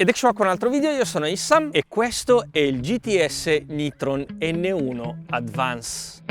Ed ecco qua con un altro video, io sono Issam e questo è il GTS Nitron N1 Advance.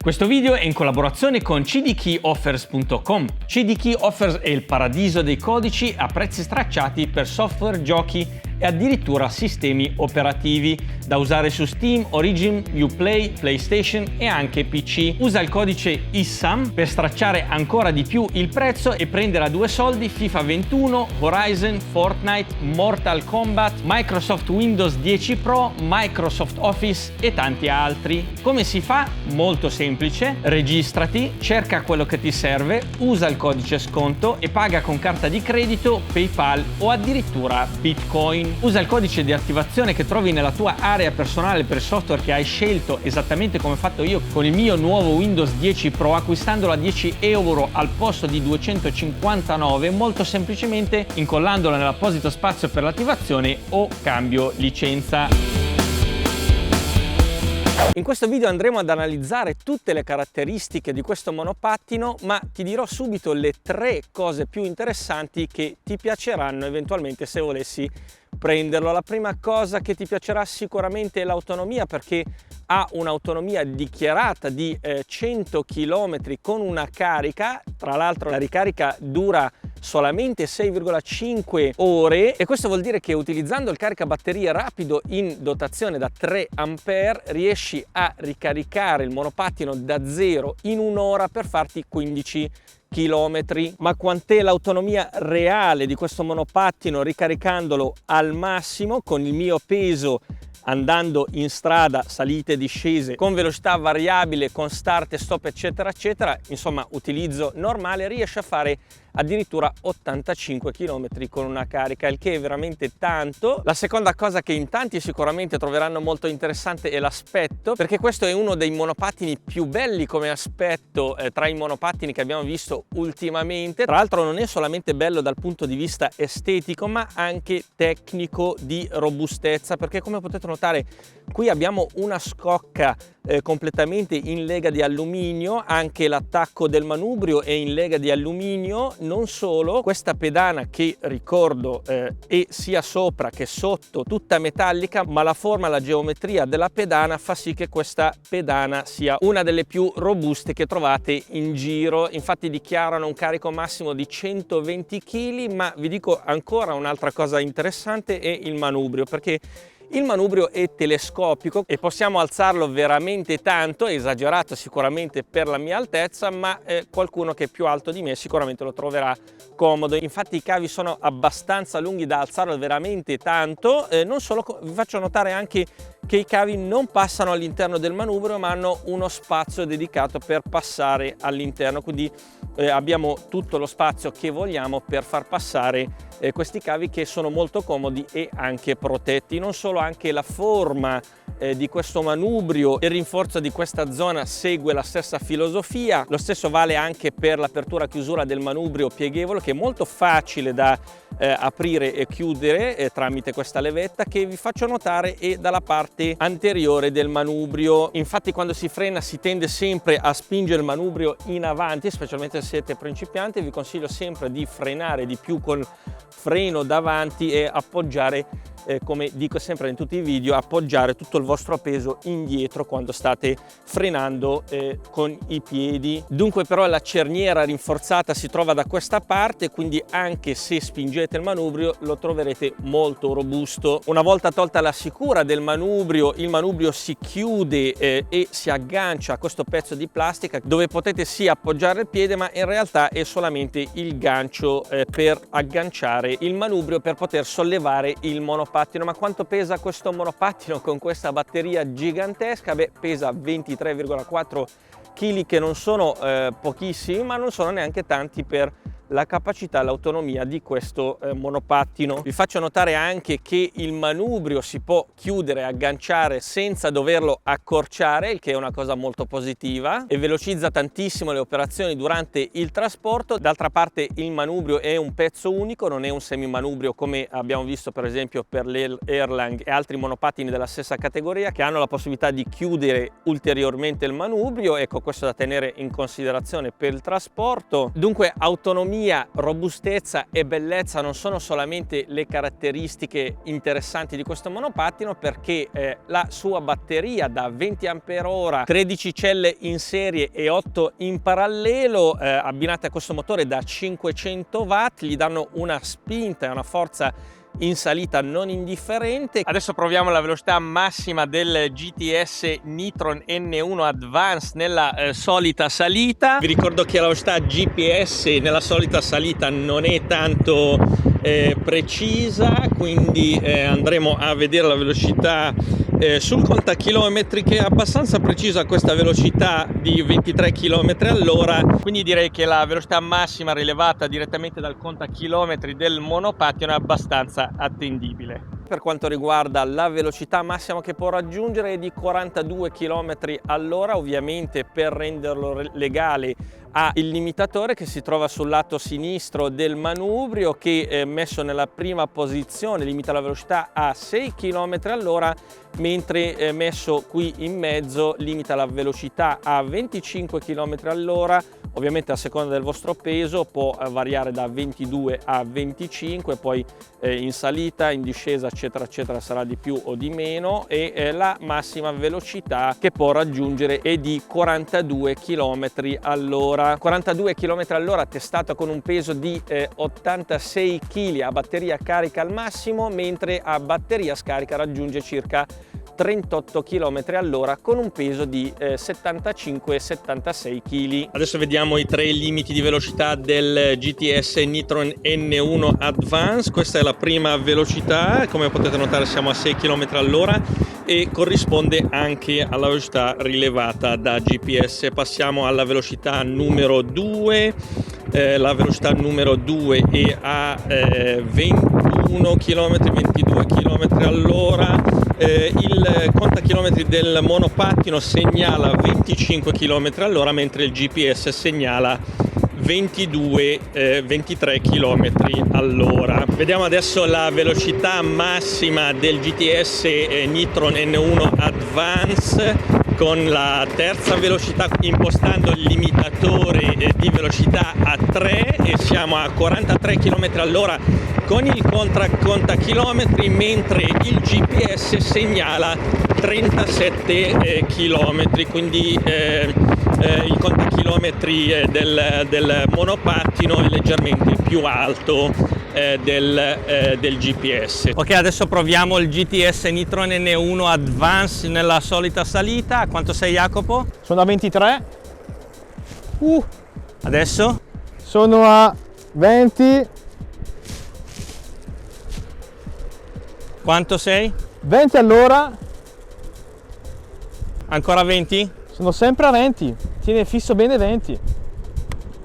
Questo video è in collaborazione con cdkeyoffers.com. CDKey Offers è il paradiso dei codici a prezzi stracciati per software, giochi e addirittura sistemi operativi da usare su Steam, Origin, Uplay, PlayStation e anche PC. Usa il codice ISSAM per stracciare ancora di più il prezzo e prendere a due soldi FIFA 21, Horizon, Fortnite, Mortal Kombat, Microsoft Windows 10 Pro, Microsoft Office e tanti altri. Come si fa? Molto semplice. Registrati, cerca quello che ti serve, usa il codice sconto e paga con carta di credito, PayPal o addirittura Bitcoin. Usa il codice di attivazione che trovi nella tua area personale per il software che hai scelto, esattamente come ho fatto io con il mio nuovo Windows 10 Pro, acquistandolo a 10 euro al posto di 259, molto semplicemente incollandolo nell'apposito spazio per l'attivazione o cambio licenza. In questo video andremo ad analizzare tutte le caratteristiche di questo monopattino, ma ti dirò subito le 3 cose più interessanti che ti piaceranno eventualmente se volessi prenderlo. La prima cosa che ti piacerà sicuramente è l'autonomia, perché ha un'autonomia dichiarata di 100 km con una carica. Tra l'altro la ricarica dura solamente 6,5 ore e questo vuol dire che utilizzando il caricabatterie rapido in dotazione da 3 A riesci a ricaricare il monopattino da zero in un'ora per farti 15 km. Ma quant'è l'autonomia reale di questo monopattino ricaricandolo al massimo con il mio peso, andando in strada, salite e discese con velocità variabile, con start e stop eccetera eccetera, insomma utilizzo normale, riesce a fare addirittura 85 km con una carica, il che è veramente tanto. La seconda cosa che in tanti sicuramente troveranno molto interessante è l'aspetto, perché questo è uno dei monopattini più belli come aspetto tra i monopattini che abbiamo visto ultimamente. Tra l'altro non è solamente bello dal punto di vista estetico ma anche tecnico di robustezza, perché come potete notare qui abbiamo una scocca completamente in lega di alluminio, anche l'attacco del manubrio è in lega di alluminio. Non solo, questa pedana che ricordo è sia sopra che sotto tutta metallica, ma la forma, la geometria della pedana fa sì che questa pedana sia una delle più robuste che trovate in giro. Infatti dichiarano un carico massimo di 120 kg, ma vi dico ancora un'altra cosa interessante è il manubrio, perché il manubrio è telescopico e possiamo alzarlo veramente tanto, esagerato sicuramente per la mia altezza, ma qualcuno che è più alto di me sicuramente lo troverà comodo. Infatti i cavi sono abbastanza lunghi da alzarlo veramente tanto. Non solo, vi faccio notare anche che i cavi non passano all'interno del manubrio ma hanno uno spazio dedicato per passare all'interno, quindi abbiamo tutto lo spazio che vogliamo per far passare questi cavi, che sono molto comodi e anche protetti. Non solo, anche la forma di questo manubrio e il rinforzo di questa zona segue la stessa filosofia. Lo stesso vale anche per l'apertura e chiusura del manubrio pieghevole, che è molto facile da aprire e chiudere tramite questa levetta, che vi faccio notare è dalla parte anteriore del manubrio. Infatti quando si frena si tende sempre a spingere il manubrio in avanti, specialmente se siete principianti. Vi consiglio sempre di frenare di più col freno davanti e appoggiare come dico sempre in tutti i video, appoggiare tutto il vostro peso indietro quando state frenando con i piedi. Dunque però la cerniera rinforzata si trova da questa parte, quindi anche se spingete il manubrio lo troverete molto robusto. Una volta tolta la sicura del manubrio, il manubrio si chiude e si aggancia a questo pezzo di plastica dove potete sì appoggiare il piede, ma in realtà è solamente il gancio per agganciare il manubrio per poter sollevare il monopattino. Ma quanto pesa questo monopattino con questa batteria gigantesca? Beh, pesa 23,4 kg, che non sono pochissimi, ma non sono neanche tanti per la capacità e l'autonomia di questo monopattino. Vi faccio notare anche che il manubrio si può chiudere e agganciare senza doverlo accorciare, il che è una cosa molto positiva e velocizza tantissimo le operazioni durante il trasporto. D'altra parte il manubrio è un pezzo unico, non è un semimanubrio come abbiamo visto per esempio per l'Erlang e altri monopattini della stessa categoria, che hanno la possibilità di chiudere ulteriormente il manubrio. Ecco, questo da tenere in considerazione per il trasporto. Dunque autonomia, robustezza e bellezza non sono solamente le caratteristiche interessanti di questo monopattino, perché la sua batteria da 20 Ah, 13 celle in serie e 8 in parallelo, abbinate a questo motore da 500 watt, gli danno una spinta e una forza in salita non indifferente. Adesso proviamo la velocità massima del GTS Nitron N1 Advance nella solita salita. Vi ricordo che la velocità GPS nella solita salita non è tanto precisa, quindi andremo a vedere la velocità sul contachilometri, che è abbastanza precisa a questa velocità di 23 km all'ora, quindi direi che la velocità massima rilevata direttamente dal contachilometri del monopattino è abbastanza attendibile. Per quanto riguarda la velocità massima che può raggiungere è di 42 km all'ora, ovviamente per renderlo legale ha il limitatore che si trova sul lato sinistro del manubrio, che messo nella prima posizione limita la velocità a 6 km all'ora, mentre messo qui in mezzo limita la velocità a 25 km all'ora. Ovviamente a seconda del vostro peso può variare da 22 a 25, poi in salita, in discesa eccetera eccetera sarà di più o di meno, e la massima velocità che può raggiungere è di 42 km all'ora. 42 km all'ora testato con un peso di 86 kg a batteria carica al massimo, mentre a batteria scarica raggiunge circa 38 km all'ora con un peso di 75-76 kg. Adesso vediamo i tre limiti di velocità del GTS Nitron N1 Advance. Questa è la prima velocità, come potete notare siamo a 6 km all'ora e corrisponde anche alla velocità rilevata da GPS. Passiamo alla velocità numero 2. La velocità numero 2 è a 21 km, 22 km all'ora. Il contachilometri del monopattino segnala 25 km all'ora, mentre il GPS segnala 23 km all'ora. Vediamo adesso la velocità massima del GTS Nitron N1 Advance con la terza velocità, impostando il limitatore di velocità a 3 e siamo a 43 km all'ora con il contachilometri, mentre il GPS segnala 37 km, quindi il contachilometri del monopattino è leggermente più alto del GPS. Ok, adesso proviamo il GTS Nitron N1 Advance nella solita salita. A quanto sei, Jacopo? Sono a 23. Adesso? Sono a 20. Quanto sei? 20 all'ora. Ancora 20? Sono sempre a 20. Tiene fisso bene 20.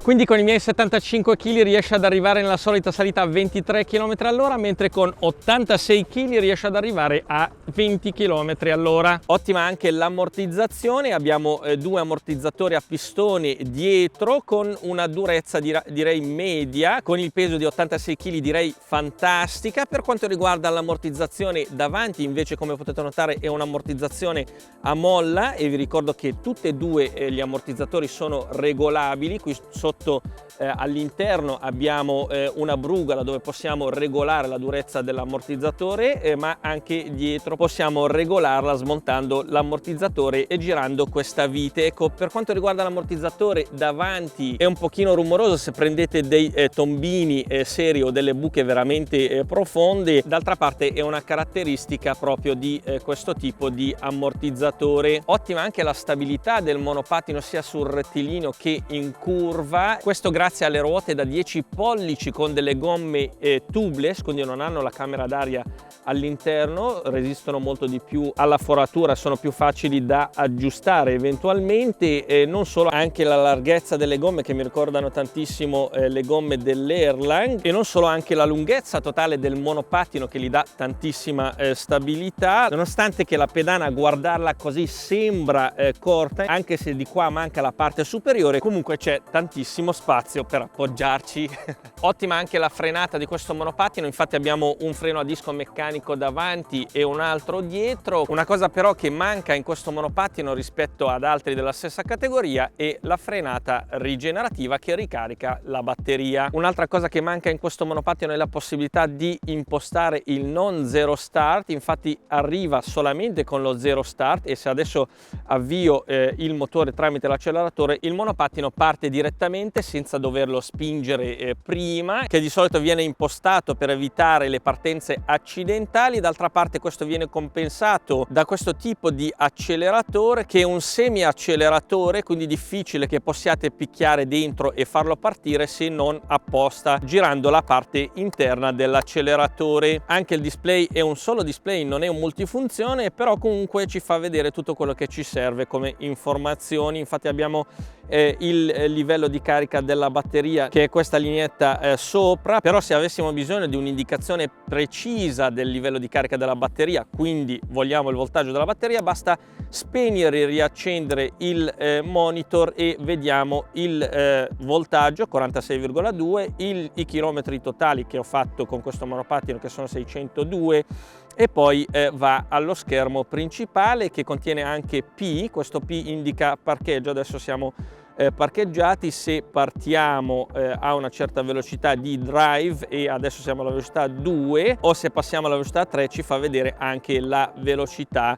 Quindi con i miei 75 kg riesce ad arrivare nella solita salita a 23 km all'ora, mentre con 86 kg riesce ad arrivare a 20 km all'ora. Ottima anche l'ammortizzazione, abbiamo due ammortizzatori a pistone dietro con una durezza direi media, con il peso di 86 kg direi fantastica. Per quanto riguarda l'ammortizzazione davanti invece, come potete notare, è un'ammortizzazione a molla e vi ricordo che tutti e due gli ammortizzatori sono regolabili. Qui sotto sotto all'interno abbiamo una brugola dove possiamo regolare la durezza dell'ammortizzatore, ma anche dietro possiamo regolarla smontando l'ammortizzatore e girando questa vite. Ecco, per quanto riguarda l'ammortizzatore davanti è un pochino rumoroso se prendete dei tombini seri o delle buche veramente profonde. D'altra parte è una caratteristica proprio di questo tipo di ammortizzatore. Ottima anche la stabilità del monopattino sia sul rettilineo che in curva, questo grazie alle ruote da 10 pollici con delle gomme tubeless, quindi non hanno la camera d'aria all'interno, resistono molto di più alla foratura, sono più facili da aggiustare eventualmente. Non solo, anche la larghezza delle gomme che mi ricordano tantissimo le gomme dell'Erlang, e non solo, anche la lunghezza totale del monopattino che gli dà tantissima stabilità, nonostante che la pedana a guardarla così sembra corta, anche se di qua manca la parte superiore, comunque c'è tantissimo spazio per appoggiarci. Ottima anche la frenata di questo monopattino, infatti abbiamo un freno a disco meccanico davanti e un altro dietro. Una cosa però che manca in questo monopattino rispetto ad altri della stessa categoria è la frenata rigenerativa che ricarica la batteria. Un'altra cosa che manca in questo monopattino è la possibilità di impostare il non zero start, infatti arriva solamente con lo zero start, e se adesso avvio il motore tramite l'acceleratore, il monopattino parte direttamente senza doverlo spingere prima, che di solito viene impostato per evitare le partenze accidentali. D'altra parte questo viene compensato da questo tipo di acceleratore che è un semi acceleratore, quindi difficile che possiate picchiare dentro e farlo partire se non apposta girando la parte interna dell'acceleratore. Anche il display è un solo display, non è un multifunzione, però comunque ci fa vedere tutto quello che ci serve come informazioni. Infatti abbiamo il livello di carica della batteria, che è questa lineetta sopra, però se avessimo bisogno di un'indicazione precisa del livello di carica della batteria, quindi vogliamo il voltaggio della batteria, basta spegnere e riaccendere il monitor e vediamo il voltaggio 46,2, i chilometri totali che ho fatto con questo monopattino che sono 602, e poi va allo schermo principale che contiene anche P. Questo P indica parcheggio. Adesso siamo parcheggiati. Se partiamo a una certa velocità di drive, e adesso siamo alla velocità 2, o se passiamo alla velocità 3 ci fa vedere anche la velocità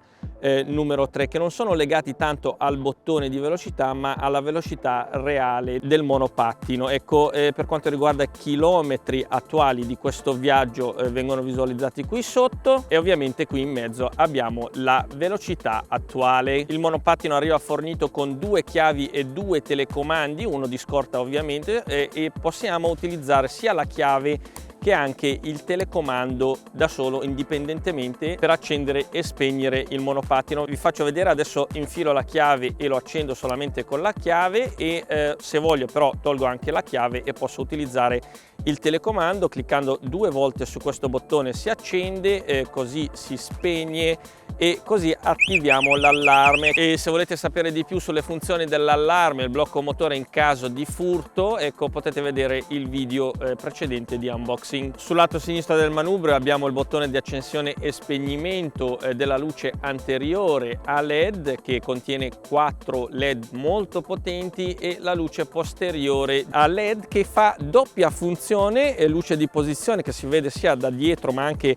numero 3, che non sono legati tanto al bottone di velocità ma alla velocità reale del monopattino. Ecco, per quanto riguarda i chilometri attuali di questo viaggio vengono visualizzati qui sotto, e ovviamente qui in mezzo abbiamo la velocità attuale. Il monopattino arriva fornito con 2 chiavi e 2 telecomandi, uno di scorta ovviamente, e possiamo utilizzare sia la chiave che anche il telecomando da solo indipendentemente per accendere e spegnere il monopattino. Vi faccio vedere, adesso infilo la chiave e lo accendo solamente con la chiave, e se voglio però tolgo anche la chiave e posso utilizzare il telecomando. Cliccando 2 volte su questo bottone si accende, così si spegne, e così attiviamo l'allarme. E se volete sapere di più sulle funzioni dell'allarme, il blocco motore in caso di furto, ecco, potete vedere il video precedente di unboxing. Sul lato sinistro del manubrio abbiamo il bottone di accensione e spegnimento della luce anteriore a LED, che contiene 4 LED molto potenti, e la luce posteriore a LED che fa doppia funzione, luce di posizione che si vede sia da dietro ma anche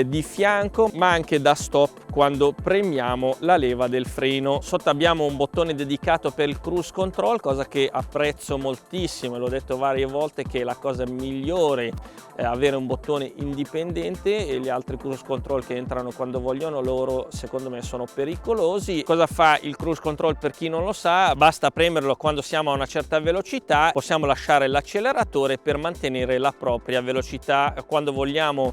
di fianco, ma anche da stop quando premiamo la leva del freno. Sotto abbiamo un bottone dedicato per il cruise control, cosa che apprezzo moltissimo, e l'ho detto varie volte che è la cosa migliore avere un bottone indipendente, e gli altri cruise control che entrano quando vogliono loro secondo me sono pericolosi. Cosa fa il cruise control per chi non lo sa? Basta premerlo quando siamo a una certa velocità, possiamo lasciare l'acceleratore per mantenere la propria velocità. Quando vogliamo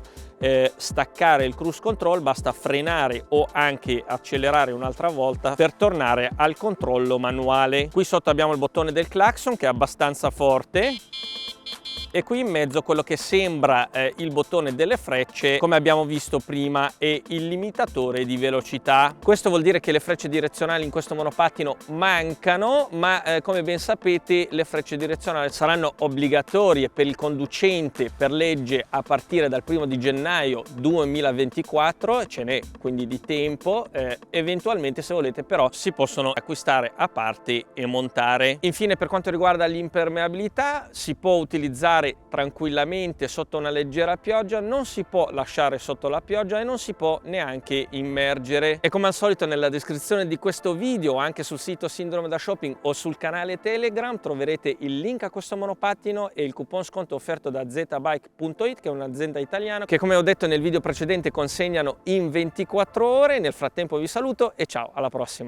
staccare il cruise control basta frenare o anche accelerare un'altra volta per tornare al controllo manuale. Qui sotto abbiamo il bottone del clacson che è abbastanza forte, e qui in mezzo quello che sembra il bottone delle frecce, come abbiamo visto prima, è il limitatore di velocità. Questo vuol dire che le frecce direzionali in questo monopattino mancano, ma come ben sapete le frecce direzionali saranno obbligatorie per il conducente per legge a partire dal 1° di gennaio 2024, ce n'è quindi di tempo. Eventualmente, se volete, però si possono acquistare a parte e montare. Infine, per quanto riguarda l'impermeabilità, si può utilizzare tranquillamente sotto una leggera pioggia, non si può lasciare sotto la pioggia e non si può neanche immergere. E come al solito nella descrizione di questo video, anche sul sito Sindrome da Shopping o sul canale Telegram, troverete il link a questo monopattino e il coupon sconto offerto da zbike.it, che è un'azienda italiana che, come ho detto nel video precedente, consegnano in 24 ore. Nel frattempo vi saluto e ciao, alla prossima!